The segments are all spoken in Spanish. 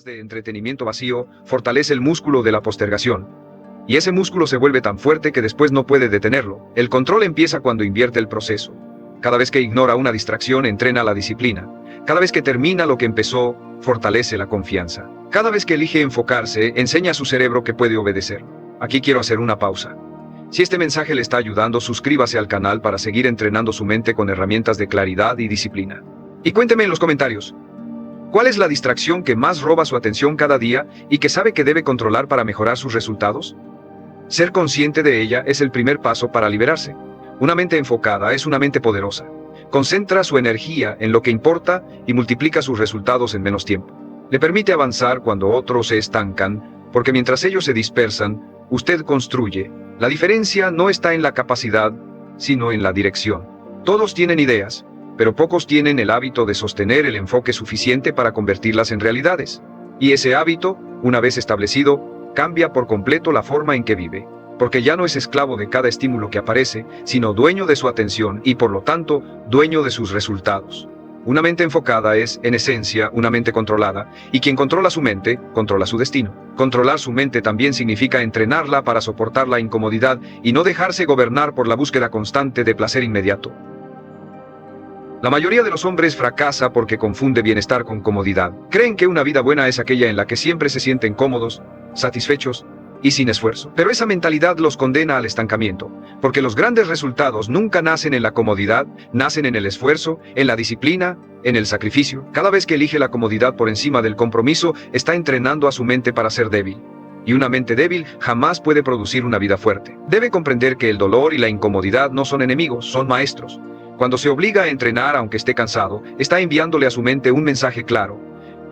De entretenimiento vacío fortalece el músculo de la postergación. Y ese músculo se vuelve tan fuerte que después no puede detenerlo. El control empieza cuando invierte el proceso. Cada vez que ignora una distracción, entrena la disciplina. Cada vez que termina lo que empezó, fortalece la confianza. Cada vez que elige enfocarse, enseña a su cerebro que puede obedecer. Aquí quiero hacer una pausa. Si este mensaje le está ayudando, suscríbase al canal para seguir entrenando su mente con herramientas de claridad y disciplina. Y cuénteme en los comentarios, ¿cuál es la distracción que más roba su atención cada día y que sabe que debe controlar para mejorar sus resultados? Ser consciente de ella es el primer paso para liberarse. Una mente enfocada es una mente poderosa. Concentra su energía en lo que importa y multiplica sus resultados en menos tiempo. Le permite avanzar cuando otros se estancan, porque mientras ellos se dispersan, usted construye. La diferencia no está en la capacidad, sino en la dirección. Todos tienen ideas, pero pocos tienen el hábito de sostener el enfoque suficiente para convertirlas en realidades. Y ese hábito, una vez establecido, cambia por completo la forma en que vive, porque ya no es esclavo de cada estímulo que aparece, sino dueño de su atención y por lo tanto, dueño de sus resultados. Una mente enfocada es, en esencia, una mente controlada, y quien controla su mente, controla su destino. Controlar su mente también significa entrenarla para soportar la incomodidad y no dejarse gobernar por la búsqueda constante de placer inmediato. La mayoría de los hombres fracasa porque confunde bienestar con comodidad. Creen que una vida buena es aquella en la que siempre se sienten cómodos, satisfechos y sin esfuerzo. Pero esa mentalidad los condena al estancamiento, porque los grandes resultados nunca nacen en la comodidad, nacen en el esfuerzo, en la disciplina, en el sacrificio. Cada vez que elige la comodidad por encima del compromiso, está entrenando a su mente para ser débil. Y una mente débil jamás puede producir una vida fuerte. Debe comprender que el dolor y la incomodidad no son enemigos, son maestros. Cuando se obliga a entrenar aunque esté cansado, está enviándole a su mente un mensaje claro.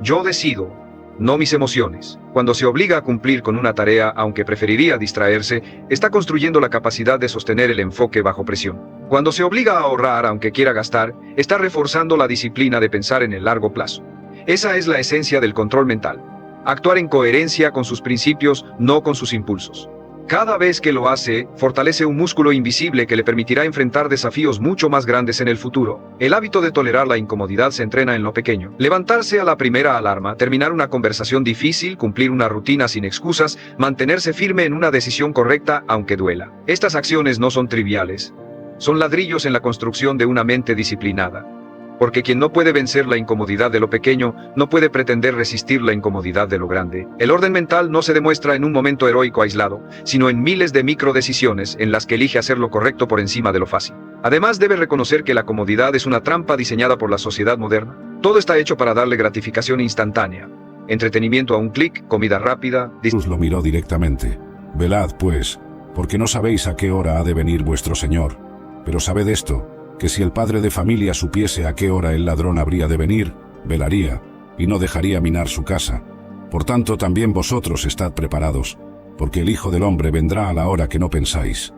Yo decido, no mis emociones. Cuando se obliga a cumplir con una tarea aunque preferiría distraerse, está construyendo la capacidad de sostener el enfoque bajo presión. Cuando se obliga a ahorrar aunque quiera gastar, está reforzando la disciplina de pensar en el largo plazo. Esa es la esencia del control mental. Actuar en coherencia con sus principios, no con sus impulsos. Cada vez que lo hace, fortalece un músculo invisible que le permitirá enfrentar desafíos mucho más grandes en el futuro. El hábito de tolerar la incomodidad se entrena en lo pequeño. Levantarse a la primera alarma, terminar una conversación difícil, cumplir una rutina sin excusas, mantenerse firme en una decisión correcta aunque duela. Estas acciones no son triviales. Son ladrillos en la construcción de una mente disciplinada. Porque quien no puede vencer la incomodidad de lo pequeño, no puede pretender resistir la incomodidad de lo grande. El orden mental no se demuestra en un momento heroico aislado, sino en miles de microdecisiones en las que elige hacer lo correcto por encima de lo fácil. Además, debe reconocer que la comodidad es una trampa diseñada por la sociedad moderna. Todo está hecho para darle gratificación instantánea. Entretenimiento a un clic, comida rápida. Jesús lo miró directamente. Velad, pues, porque no sabéis a qué hora ha de venir vuestro Señor. Pero sabed esto, que si el padre de familia supiese a qué hora el ladrón habría de venir, velaría, y no dejaría minar su casa. Por tanto, también vosotros estad preparados, porque el Hijo del Hombre vendrá a la hora que no pensáis.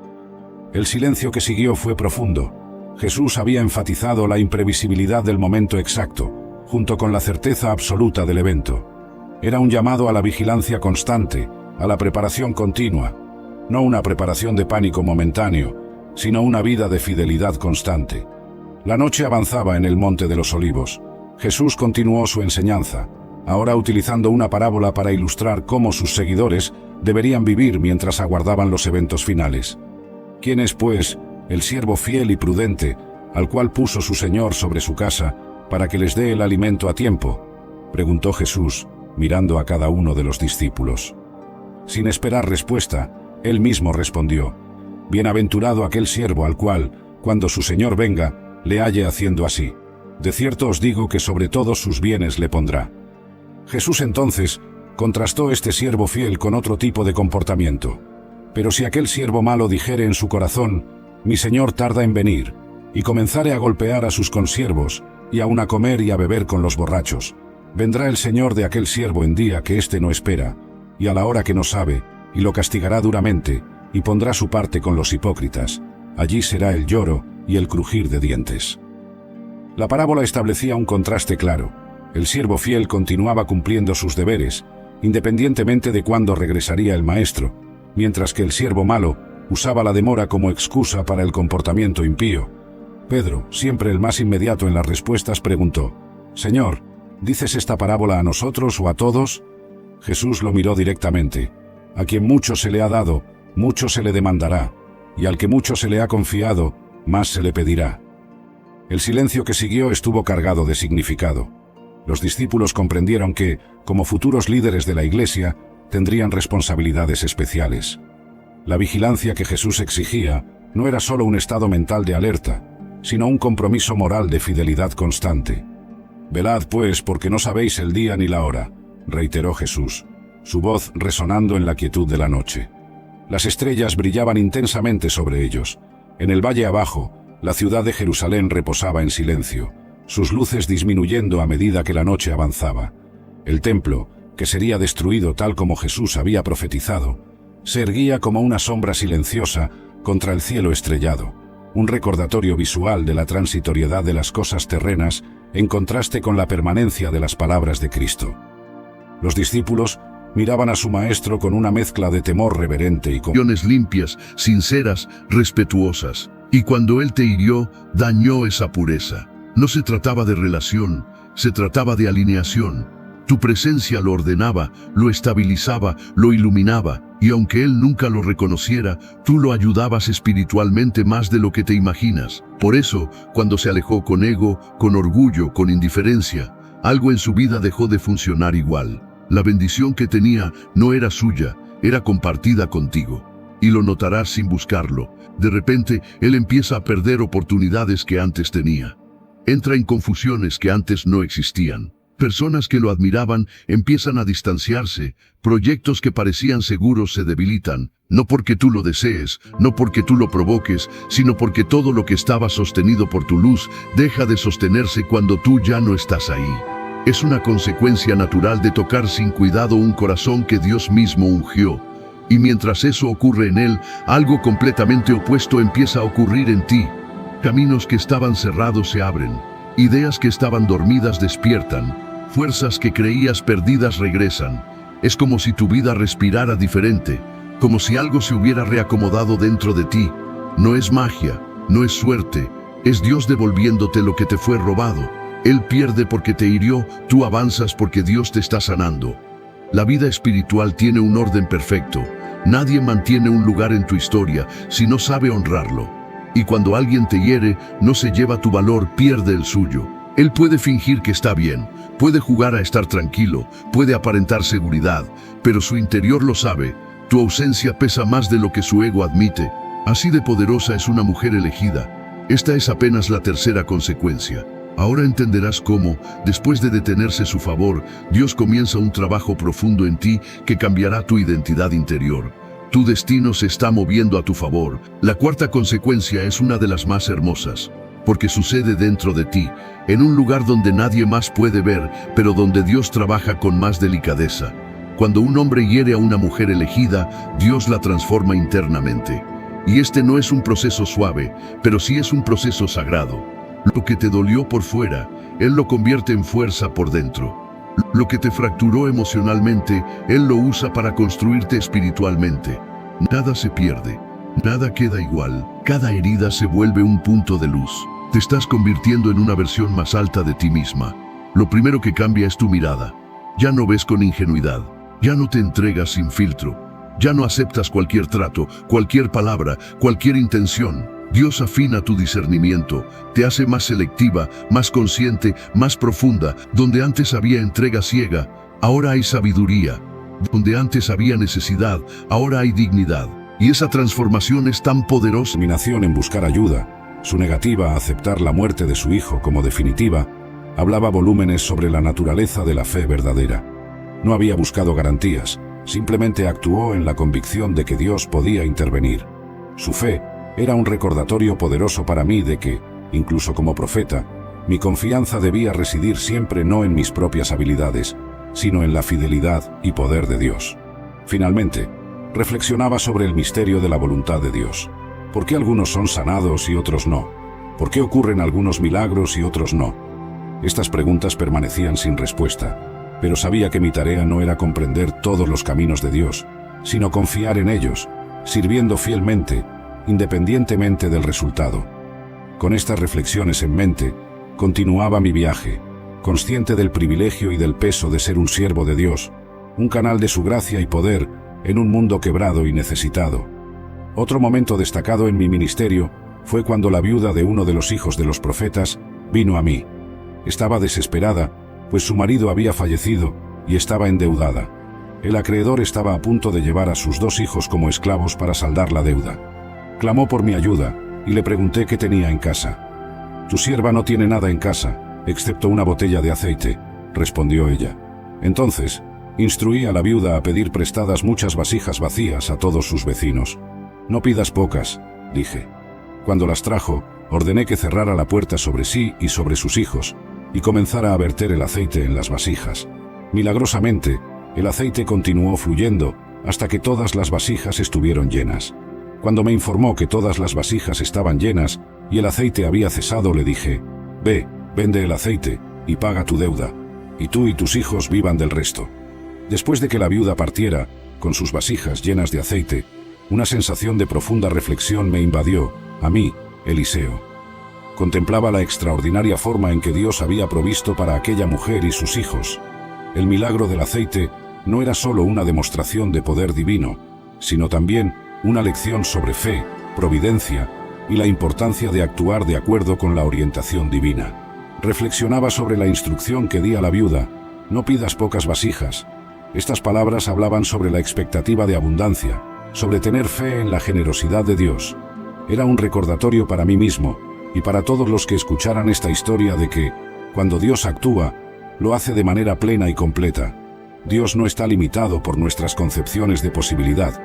El silencio que siguió fue profundo. Jesús había enfatizado la imprevisibilidad del momento exacto, junto con la certeza absoluta del evento. Era un llamado a la vigilancia constante, a la preparación continua, no una preparación de pánico momentáneo, sino una vida de fidelidad constante. La noche avanzaba en el Monte de los Olivos. Jesús continuó su enseñanza, ahora utilizando una parábola para ilustrar cómo sus seguidores deberían vivir mientras aguardaban los eventos finales. ¿Quién es, pues, el siervo fiel y prudente, al cual puso su Señor sobre su casa, para que les dé el alimento a tiempo?, preguntó Jesús, mirando a cada uno de los discípulos. Sin esperar respuesta, él mismo respondió: Bienaventurado aquel siervo al cual, cuando su Señor venga, le halle haciendo así. De cierto os digo que sobre todos sus bienes le pondrá. Jesús entonces contrastó este siervo fiel con otro tipo de comportamiento. Pero si aquel siervo malo dijere en su corazón: mi Señor tarda en venir, y comenzare a golpear a sus consiervos, y aun a comer y a beber con los borrachos, vendrá el Señor de aquel siervo en día que éste no espera, y a la hora que no sabe, y lo castigará duramente, y pondrá su parte con los hipócritas. Allí será el lloro y el crujir de dientes. La parábola establecía un contraste claro. El siervo fiel continuaba cumpliendo sus deberes, independientemente de cuándo regresaría el maestro, mientras que el siervo malo usaba la demora como excusa para el comportamiento impío. Pedro, siempre el más inmediato en las respuestas, preguntó: Señor, ¿Dices esta parábola a nosotros o a todos? Jesús lo miró directamente. A quien mucho se le ha dado, mucho se le demandará, y al que mucho se le ha confiado, más se le pedirá. El silencio que siguió estuvo cargado de significado. Los discípulos comprendieron que, como futuros líderes de la Iglesia, tendrían responsabilidades especiales. La vigilancia que Jesús exigía no era solo un estado mental de alerta, sino un compromiso moral de fidelidad constante. «Velad, pues, porque no sabéis el día ni la hora», reiteró Jesús, su voz resonando en la quietud de la noche. Las estrellas brillaban intensamente sobre ellos. En el valle abajo, la ciudad de Jerusalén reposaba en silencio, sus luces disminuyendo a medida que la noche avanzaba. El templo, que sería destruido tal como Jesús había profetizado, se erguía como una sombra silenciosa contra el cielo estrellado, un recordatorio visual de la transitoriedad de las cosas terrenas en contraste con la permanencia de las palabras de Cristo. Los discípulos miraban a su maestro con una mezcla de temor reverente y convicciones limpias, sinceras, respetuosas. Y cuando él te hirió, dañó esa pureza. No se trataba de relación, se trataba de alineación. Tu presencia lo ordenaba, lo estabilizaba, lo iluminaba, y aunque él nunca lo reconociera, tú lo ayudabas espiritualmente más de lo que te imaginas. Por eso, cuando se alejó con ego, con orgullo, con indiferencia, algo en su vida dejó de funcionar igual. La bendición que tenía no era suya, era compartida contigo. Y lo notarás sin buscarlo. De repente, él empieza a perder oportunidades que antes tenía. Entra en confusiones que antes no existían. Personas que lo admiraban empiezan a distanciarse, proyectos que parecían seguros se debilitan, no porque tú lo desees, no porque tú lo provoques, sino porque todo lo que estaba sostenido por tu luz deja de sostenerse cuando tú ya no estás ahí. Es una consecuencia natural de tocar sin cuidado un corazón que Dios mismo ungió. Y mientras eso ocurre en él, algo completamente opuesto empieza a ocurrir en ti. Caminos que estaban cerrados se abren, ideas que estaban dormidas despiertan, fuerzas que creías perdidas regresan. Es como si tu vida respirara diferente, como si algo se hubiera reacomodado dentro de ti. No es magia, no es suerte, es Dios devolviéndote lo que te fue robado. Él pierde porque te hirió, tú avanzas porque Dios te está sanando. La vida espiritual tiene un orden perfecto. Nadie mantiene un lugar en tu historia si no sabe honrarlo. Y cuando alguien te hiere, no se lleva tu valor, pierde el suyo. Él puede fingir que está bien, puede jugar a estar tranquilo, puede aparentar seguridad, pero su interior lo sabe. Tu ausencia pesa más de lo que su ego admite. Así de poderosa es una mujer elegida. Esta es apenas la tercera consecuencia. Ahora entenderás cómo, después de detenerse su favor, Dios comienza un trabajo profundo en ti que cambiará tu identidad interior. Tu destino se está moviendo a tu favor. La cuarta consecuencia es una de las más hermosas, porque sucede dentro de ti, en un lugar donde nadie más puede ver, pero donde Dios trabaja con más delicadeza. Cuando un hombre hiere a una mujer elegida, Dios la transforma internamente. Y este no es un proceso suave, pero sí es un proceso sagrado. Lo que te dolió por fuera, Él lo convierte en fuerza por dentro. Lo que te fracturó emocionalmente, Él lo usa para construirte espiritualmente. Nada se pierde, nada queda igual. Cada herida se vuelve un punto de luz. Te estás convirtiendo en una versión más alta de ti misma. Lo primero que cambia es tu mirada. Ya no ves con ingenuidad, ya no te entregas sin filtro, ya no aceptas cualquier trato, cualquier palabra, cualquier intención. Dios afina tu discernimiento, te hace más selectiva, más consciente, más profunda. Donde antes había entrega ciega, ahora hay sabiduría. Donde antes había necesidad, ahora hay dignidad. Y esa transformación es tan poderosa. Su determinación en buscar ayuda, su negativa a aceptar la muerte de su hijo como definitiva, hablaba volúmenes sobre la naturaleza de la fe verdadera. No había buscado garantías, simplemente actuó en la convicción de que Dios podía intervenir. Su fe era un recordatorio poderoso para mí de que, incluso como profeta, mi confianza debía residir siempre no en mis propias habilidades, sino en la fidelidad y poder de Dios. Finalmente, reflexionaba sobre el misterio de la voluntad de Dios. ¿Por qué algunos son sanados y otros no? ¿Por qué ocurren algunos milagros y otros no? Estas preguntas permanecían sin respuesta, pero sabía que mi tarea no era comprender todos los caminos de Dios, sino confiar en ellos, sirviendo fielmente, independientemente del resultado. Con estas reflexiones en mente, continuaba mi viaje, consciente del privilegio y del peso de ser un siervo de Dios, un canal de su gracia y poder en un mundo quebrado y necesitado. Otro momento destacado en mi ministerio fue cuando la viuda de uno de los hijos de los profetas vino a mí. Estaba desesperada, pues su marido había fallecido y estaba endeudada. El acreedor estaba a punto de llevar a sus 2 hijos como esclavos para saldar la deuda. Clamó por mi ayuda y le pregunté qué tenía en casa. «Tu sierva no tiene nada en casa, excepto una botella de aceite», respondió ella. Entonces, instruí a la viuda a pedir prestadas muchas vasijas vacías a todos sus vecinos. «No pidas pocas», dije. Cuando las trajo, ordené que cerrara la puerta sobre sí y sobre sus hijos, y comenzara a verter el aceite en las vasijas. Milagrosamente, el aceite continuó fluyendo hasta que todas las vasijas estuvieron llenas. Cuando me informó que todas las vasijas estaban llenas y el aceite había cesado, le dije: «Ve, vende el aceite y paga tu deuda, y tú y tus hijos vivan del resto». Después de que la viuda partiera, con sus vasijas llenas de aceite, una sensación de profunda reflexión me invadió, a mí, Eliseo. Contemplaba la extraordinaria forma en que Dios había provisto para aquella mujer y sus hijos. El milagro del aceite no era solo una demostración de poder divino, sino también una lección sobre fe, providencia y la importancia de actuar de acuerdo con la orientación divina. Reflexionaba sobre la instrucción que di a la viuda: «No pidas pocas vasijas». Estas palabras hablaban sobre la expectativa de abundancia, sobre tener fe en la generosidad de Dios. Era un recordatorio para mí mismo y para todos los que escucharan esta historia de que, cuando Dios actúa, lo hace de manera plena y completa. Dios no está limitado por nuestras concepciones de posibilidad.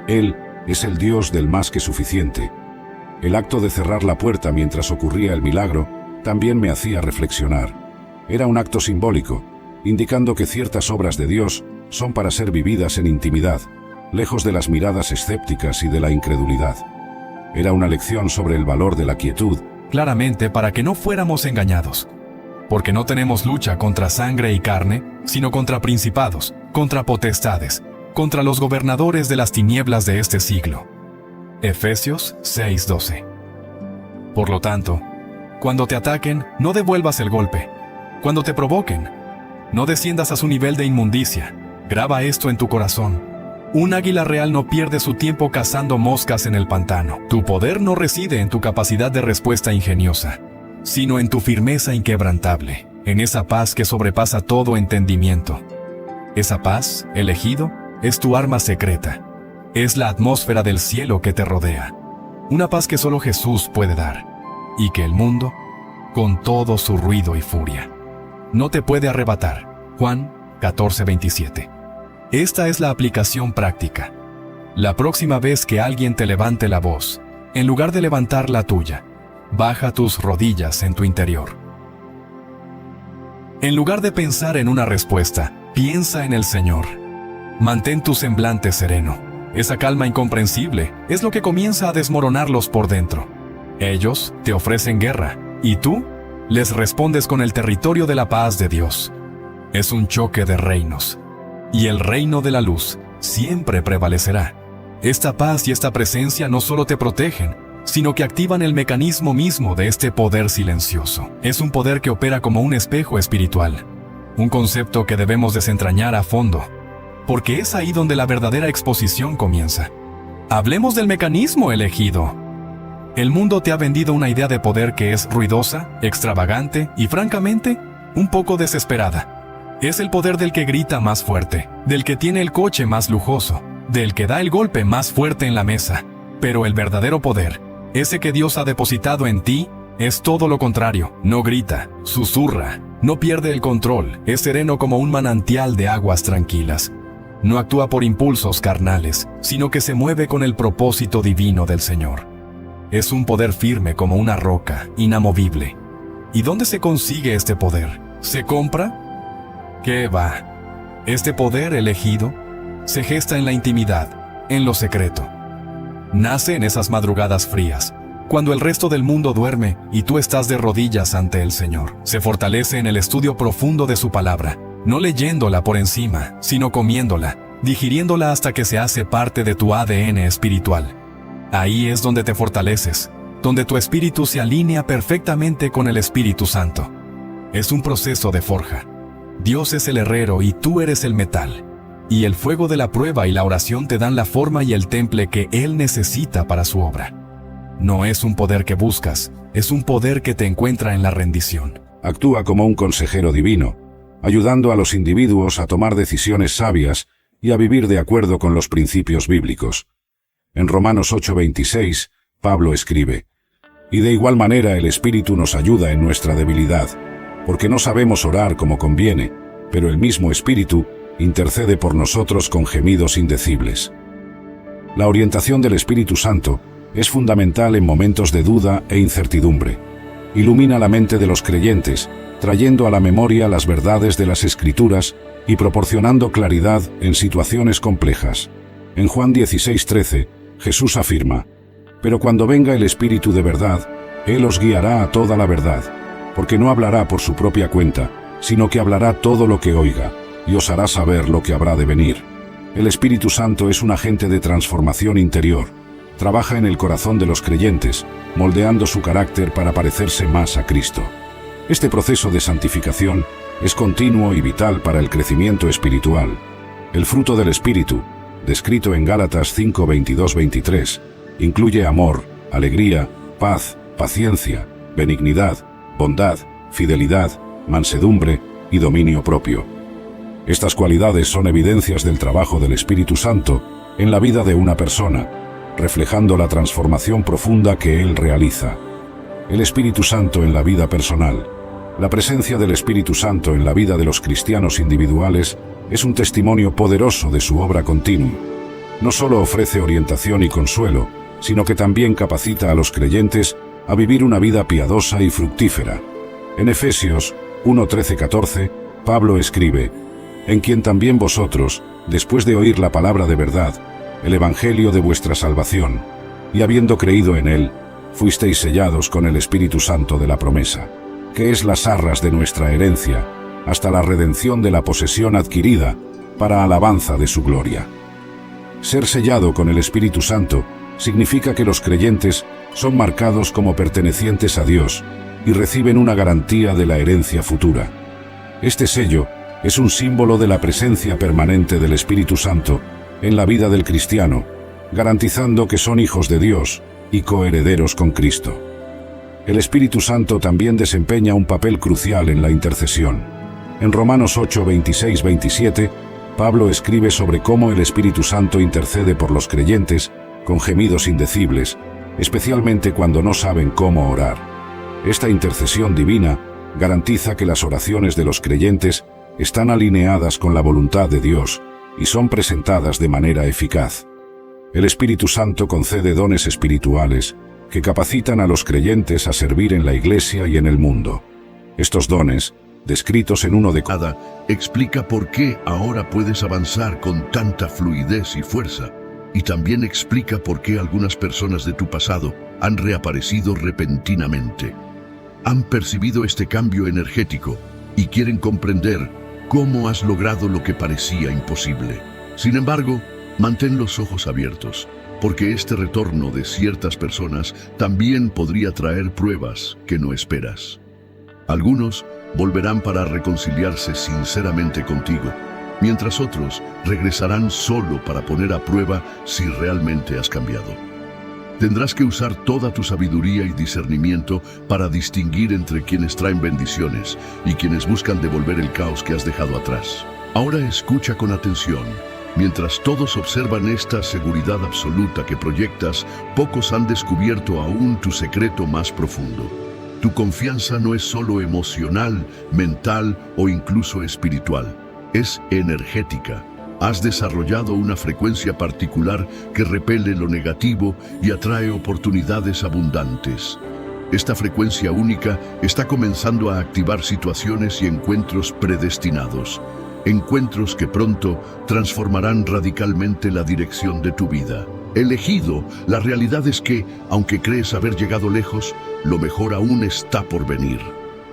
Él es el Dios del más que suficiente. El acto de cerrar la puerta mientras ocurría el milagro también me hacía reflexionar. Era un acto simbólico, indicando que ciertas obras de Dios son para ser vividas en intimidad, lejos de las miradas escépticas y de la incredulidad. Era una lección sobre el valor de la quietud. Claramente, para que no fuéramos engañados. Porque no tenemos lucha contra sangre y carne, sino contra principados, contra potestades, contra los gobernadores de las tinieblas de este siglo. Efesios 6:12. Por lo tanto, cuando te ataquen, no devuelvas el golpe. Cuando te provoquen, no desciendas a su nivel de inmundicia. Graba esto en tu corazón. Un águila real no pierde su tiempo cazando moscas en el pantano. Tu poder no reside en tu capacidad de respuesta ingeniosa, sino en tu firmeza inquebrantable, en esa paz que sobrepasa todo entendimiento. Esa paz, elegido, es tu arma secreta. Es la atmósfera del cielo que te rodea. Una paz que solo Jesús puede dar, y que el mundo, con todo su ruido y furia, no te puede arrebatar. Juan 14:27. Esta es la aplicación práctica. La próxima vez que alguien te levante la voz, en lugar de levantar la tuya, baja tus rodillas en tu interior. En lugar de pensar en una respuesta, piensa en el Señor. Mantén tu semblante sereno. Esa calma incomprensible es lo que comienza a desmoronarlos por dentro. Ellos te ofrecen guerra, y tú les respondes con el territorio de la paz de Dios. Es un choque de reinos, y el reino de la luz siempre prevalecerá. Esta paz y esta presencia no solo te protegen, sino que activan el mecanismo mismo de este poder silencioso. Es un poder que opera como un espejo espiritual, un concepto que debemos desentrañar a fondo, porque es ahí donde la verdadera exposición comienza. Hablemos del mecanismo elegido. El mundo te ha vendido una idea de poder que es ruidosa, extravagante y, francamente, un poco desesperada. Es el poder del que grita más fuerte, del que tiene el coche más lujoso, del que da el golpe más fuerte en la mesa. Pero el verdadero poder, ese que Dios ha depositado en ti, es todo lo contrario. No grita, susurra, no pierde el control, es sereno como un manantial de aguas tranquilas. No actúa por impulsos carnales, sino que se mueve con el propósito divino del Señor. Es un poder firme como una roca, inamovible. ¿Y dónde se consigue este poder? ¿Se compra? ¿Qué va? Este poder elegido se gesta en la intimidad, en lo secreto. Nace en esas madrugadas frías, cuando el resto del mundo duerme y tú estás de rodillas ante el Señor. Se fortalece en el estudio profundo de su palabra, no leyéndola por encima, sino comiéndola, digiriéndola hasta que se hace parte de tu ADN espiritual. Ahí es donde te fortaleces, donde tu espíritu se alinea perfectamente con el Espíritu Santo. Es un proceso de forja. Dios es el herrero y tú eres el metal. Y el fuego de la prueba y la oración te dan la forma y el temple que Él necesita para su obra. No es un poder que buscas, es un poder que te encuentra en la rendición. Actúa como un consejero divino, ayudando a los individuos a tomar decisiones sabias y a vivir de acuerdo con los principios bíblicos. En Romanos 8:26, Pablo escribe: «Y de igual manera el Espíritu nos ayuda en nuestra debilidad, porque no sabemos orar como conviene, pero el mismo Espíritu intercede por nosotros con gemidos indecibles». La orientación del Espíritu Santo es fundamental en momentos de duda e incertidumbre. Ilumina la mente de los creyentes, trayendo a la memoria las verdades de las Escrituras y proporcionando claridad en situaciones complejas. En Juan 16:13, Jesús afirma: «Pero cuando venga el Espíritu de verdad, Él os guiará a toda la verdad, porque no hablará por su propia cuenta, sino que hablará todo lo que oiga, y os hará saber lo que habrá de venir». El Espíritu Santo es un agente de transformación interior. Trabaja en el corazón de los creyentes, moldeando su carácter para parecerse más a Cristo. Este proceso de santificación es continuo y vital para el crecimiento espiritual. El fruto del Espíritu, descrito en Gálatas 5:22-23, incluye amor, alegría, paz, paciencia, benignidad, bondad, fidelidad, mansedumbre y dominio propio. Estas cualidades son evidencias del trabajo del Espíritu Santo en la vida de una persona, reflejando la transformación profunda que Él realiza. El Espíritu Santo en la vida personal. La presencia del Espíritu Santo en la vida de los cristianos individuales es un testimonio poderoso de su obra continua. No solo ofrece orientación y consuelo, sino que también capacita a los creyentes a vivir una vida piadosa y fructífera. En Efesios 1:13-14, Pablo escribe: «En quien también vosotros, después de oír la palabra de verdad, el evangelio de vuestra salvación, y habiendo creído en él, fuisteis sellados con el Espíritu Santo de la promesa, que es las arras de nuestra herencia, hasta la redención de la posesión adquirida, para alabanza de su gloria». Ser sellado con el Espíritu Santo significa que los creyentes son marcados como pertenecientes a Dios y reciben una garantía de la herencia futura. Este sello es un símbolo de la presencia permanente del Espíritu Santo en la vida del cristiano, garantizando que son hijos de Dios y coherederos con Cristo. El Espíritu Santo también desempeña un papel crucial en la intercesión. En Romanos 8:26-27, Pablo escribe sobre cómo el Espíritu Santo intercede por los creyentes con gemidos indecibles, especialmente cuando no saben cómo orar. Esta intercesión divina garantiza que las oraciones de los creyentes están alineadas con la voluntad de Dios y son presentadas de manera eficaz. El Espíritu Santo concede dones espirituales que capacitan a los creyentes a servir en la Iglesia y en el mundo. Estos dones, descritos en uno de Cada explica por qué ahora puedes avanzar con tanta fluidez y fuerza, y también explica por qué algunas personas de tu pasado han reaparecido repentinamente. Han percibido este cambio energético y quieren comprender cómo has logrado lo que parecía imposible. Sin embargo, mantén los ojos abiertos, porque este retorno de ciertas personas también podría traer pruebas que no esperas. Algunos volverán para reconciliarse sinceramente contigo, mientras otros regresarán solo para poner a prueba si realmente has cambiado. Tendrás que usar toda tu sabiduría y discernimiento para distinguir entre quienes traen bendiciones y quienes buscan devolver el caos que has dejado atrás. Ahora escucha con atención. Mientras todos observan esta seguridad absoluta que proyectas, pocos han descubierto aún tu secreto más profundo. Tu confianza no es solo emocional, mental o incluso espiritual. Es energética. Has desarrollado una frecuencia particular que repele lo negativo y atrae oportunidades abundantes. Esta frecuencia única está comenzando a activar situaciones y encuentros predestinados. Encuentros que pronto transformarán radicalmente la dirección de tu vida. Elegido, la realidad es que, aunque crees haber llegado lejos, lo mejor aún está por venir.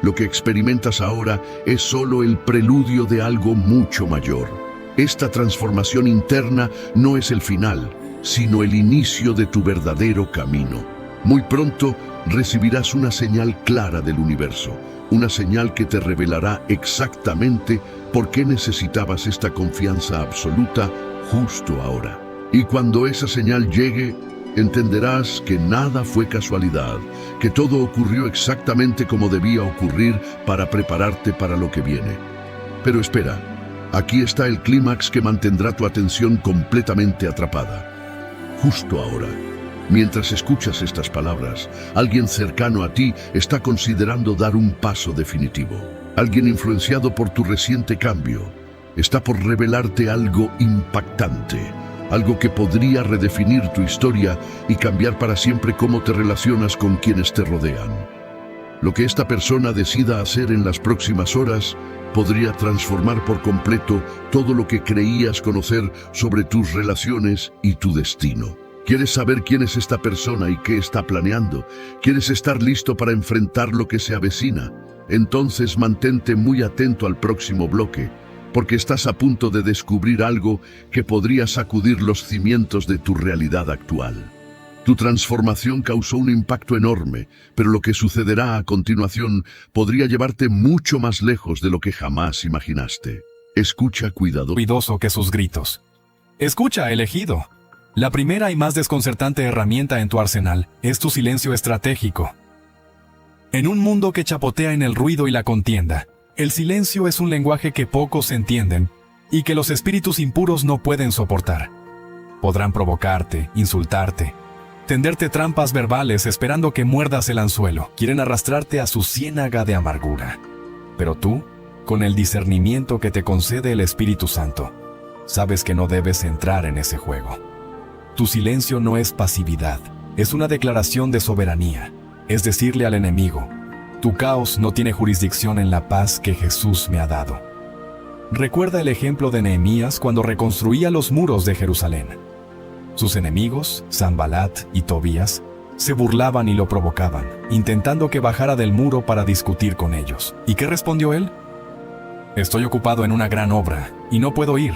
Lo que experimentas ahora es solo el preludio de algo mucho mayor. Esta transformación interna no es el final, sino el inicio de tu verdadero camino. Muy pronto recibirás una señal clara del universo, una señal que te revelará exactamente por qué necesitabas esta confianza absoluta justo ahora. Y cuando esa señal llegue, entenderás que nada fue casualidad, que todo ocurrió exactamente como debía ocurrir para prepararte para lo que viene. Pero espera, aquí está el clímax que mantendrá tu atención completamente atrapada. Justo ahora, mientras escuchas estas palabras, alguien cercano a ti está considerando dar un paso definitivo. Alguien influenciado por tu reciente cambio está por revelarte algo impactante, algo que podría redefinir tu historia y cambiar para siempre cómo te relacionas con quienes te rodean. Lo que esta persona decida hacer en las próximas horas podría transformar por completo todo lo que creías conocer sobre tus relaciones y tu destino. ¿Quieres saber quién es esta persona y qué está planeando? ¿Quieres estar listo para enfrentar lo que se avecina? Entonces mantente muy atento al próximo bloque, porque estás a punto de descubrir algo que podría sacudir los cimientos de tu realidad actual. Tu transformación causó un impacto enorme, pero lo que sucederá a continuación podría llevarte mucho más lejos de lo que jamás imaginaste. Escucha Cuidadoso que sus gritos. Escucha, elegido. La primera y más desconcertante herramienta en tu arsenal es tu silencio estratégico. En un mundo que chapotea en el ruido y la contienda, el silencio es un lenguaje que pocos entienden y que los espíritus impuros no pueden soportar. Podrán provocarte, insultarte, tenderte trampas verbales esperando que muerdas el anzuelo. Quieren arrastrarte a su ciénaga de amargura. Pero tú, con el discernimiento que te concede el Espíritu Santo, sabes que no debes entrar en ese juego. Tu silencio no es pasividad, es una declaración de soberanía. Es decirle al enemigo: tu caos no tiene jurisdicción en la paz que Jesús me ha dado. Recuerda el ejemplo de Nehemías cuando reconstruía los muros de Jerusalén. Sus enemigos, Sanbalat y Tobías, se burlaban y lo provocaban, intentando que bajara del muro para discutir con ellos. ¿Y qué respondió él? Estoy ocupado en una gran obra y no puedo ir.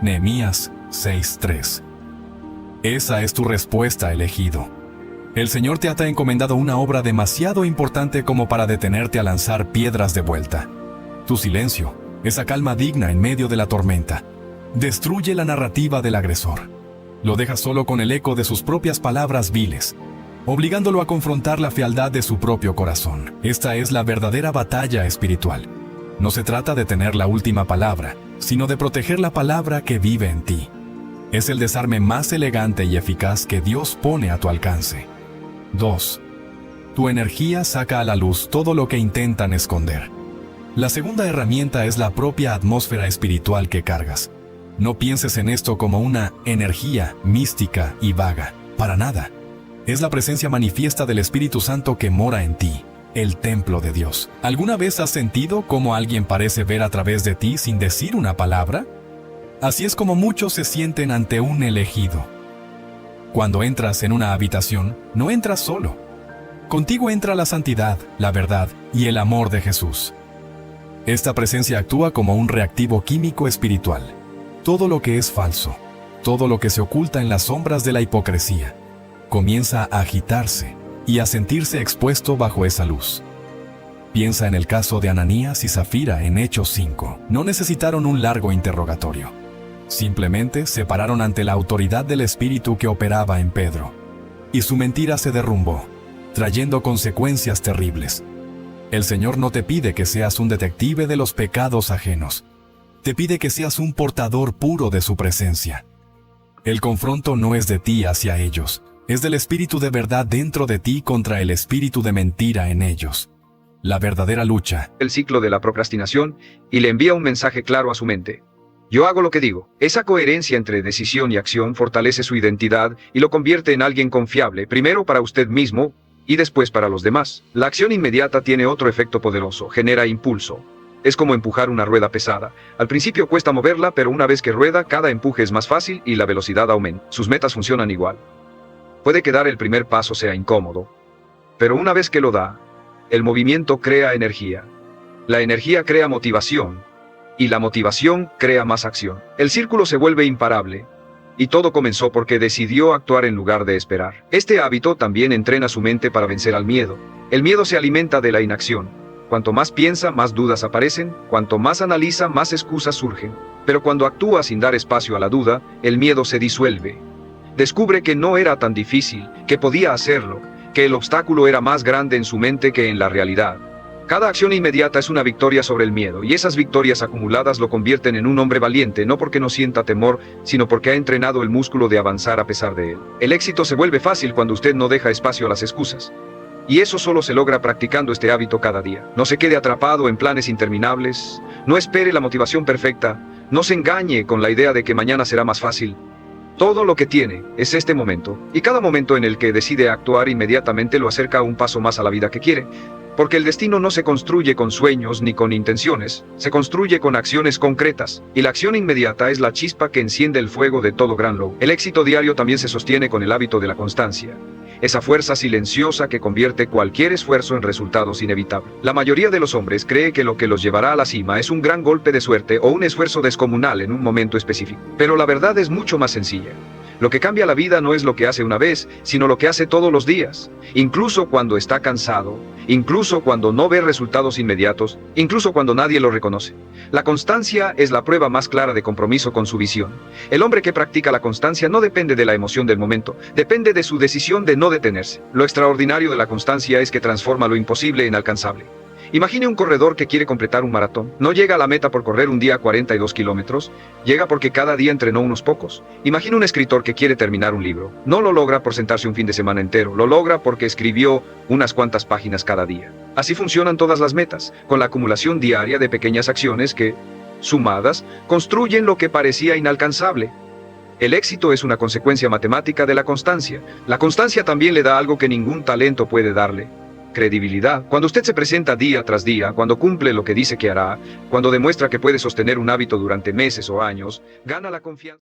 Nehemías 6:3. Esa es tu respuesta, elegido. El Señor te ha encomendado una obra demasiado importante como para detenerte a lanzar piedras de vuelta. Tu silencio, esa calma digna en medio de la tormenta, destruye la narrativa del agresor. Lo deja solo con el eco de sus propias palabras viles, obligándolo a confrontar la fealdad de su propio corazón. Esta es la verdadera batalla espiritual. No se trata de tener la última palabra, sino de proteger la palabra que vive en ti. Es el desarme más elegante y eficaz que Dios pone a tu alcance. 2. Tu energía saca a la luz todo lo que intentan esconder. La segunda herramienta es la propia atmósfera espiritual que cargas. No pienses en esto como una energía mística y vaga. Para nada. Es la presencia manifiesta del Espíritu Santo que mora en ti, el templo de Dios. ¿Alguna vez has sentido cómo alguien parece ver a través de ti sin decir una palabra? Así es como muchos se sienten ante un elegido. Cuando entras en una habitación, no entras solo. Contigo entra la santidad, la verdad y el amor de Jesús. Esta presencia actúa como un reactivo químico espiritual. Todo lo que es falso, todo lo que se oculta en las sombras de la hipocresía, comienza a agitarse y a sentirse expuesto bajo esa luz. Piensa en el caso de Ananías y Zafira en Hechos 5. No necesitaron un largo interrogatorio. Simplemente se pararon ante la autoridad del Espíritu que operaba en Pedro. Y su mentira se derrumbó, trayendo consecuencias terribles. El Señor no te pide que seas un detective de los pecados ajenos. Te pide que seas un portador puro de su presencia. El confronto no es de ti hacia ellos, es del Espíritu de verdad dentro de ti contra el espíritu de mentira en ellos. La verdadera lucha. El ciclo de la procrastinación y le envía un mensaje claro a su mente. Yo hago lo que digo. Esa coherencia entre decisión y acción fortalece su identidad y lo convierte en alguien confiable, primero para usted mismo y después para los demás. La acción inmediata tiene otro efecto poderoso, genera impulso. Es como empujar una rueda pesada. Al principio cuesta moverla, pero una vez que rueda, cada empuje es más fácil y la velocidad aumenta. Sus metas funcionan igual. Puede que dar el primer paso sea incómodo, pero una vez que lo da, el movimiento crea energía. La energía crea motivación. Y la motivación crea más acción. El círculo se vuelve imparable. Y todo comenzó porque decidió actuar en lugar de esperar. Este hábito también entrena su mente para vencer al miedo. El miedo se alimenta de la inacción. Cuanto más piensa, más dudas aparecen, cuanto más analiza, más excusas surgen. Pero cuando actúa sin dar espacio a la duda, el miedo se disuelve. Descubre que no era tan difícil, que podía hacerlo, que el obstáculo era más grande en su mente que en la realidad. Cada acción inmediata es una victoria sobre el miedo, y esas victorias acumuladas lo convierten en un hombre valiente, no porque no sienta temor, sino porque ha entrenado el músculo de avanzar a pesar de él. El éxito se vuelve fácil cuando usted no deja espacio a las excusas. Y eso solo se logra practicando este hábito cada día. No se quede atrapado en planes interminables, no espere la motivación perfecta, no se engañe con la idea de que mañana será más fácil. Todo lo que tiene es este momento, y cada momento en el que decide actuar inmediatamente lo acerca un paso más a la vida que quiere. Porque el destino no se construye con sueños ni con intenciones, se construye con acciones concretas, y la acción inmediata es la chispa que enciende el fuego de todo gran logro. El éxito diario también se sostiene con el hábito de la constancia, esa fuerza silenciosa que convierte cualquier esfuerzo en resultados inevitables. La mayoría de los hombres cree que lo que los llevará a la cima es un gran golpe de suerte o un esfuerzo descomunal en un momento específico. Pero la verdad es mucho más sencilla. Lo que cambia la vida no es lo que hace una vez, sino lo que hace todos los días, incluso cuando está cansado, incluso cuando no ve resultados inmediatos, incluso cuando nadie lo reconoce. La constancia es la prueba más clara de compromiso con su visión. El hombre que practica la constancia no depende de la emoción del momento, depende de su decisión de no detenerse. Lo extraordinario de la constancia es que transforma lo imposible en alcanzable. Imagine un corredor que quiere completar un maratón. No llega a la meta por correr un día 42 kilómetros, llega porque cada día entrenó unos pocos. Imagine un escritor que quiere terminar un libro. No lo logra por sentarse un fin de semana entero, lo logra porque escribió unas cuantas páginas cada día. Así funcionan todas las metas, con la acumulación diaria de pequeñas acciones que, sumadas, construyen lo que parecía inalcanzable. El éxito es una consecuencia matemática de la constancia. La constancia también le da algo que ningún talento puede darle: credibilidad. Cuando usted se presenta día tras día, cuando cumple lo que dice que hará, cuando demuestra que puede sostener un hábito durante meses o años, gana la confianza.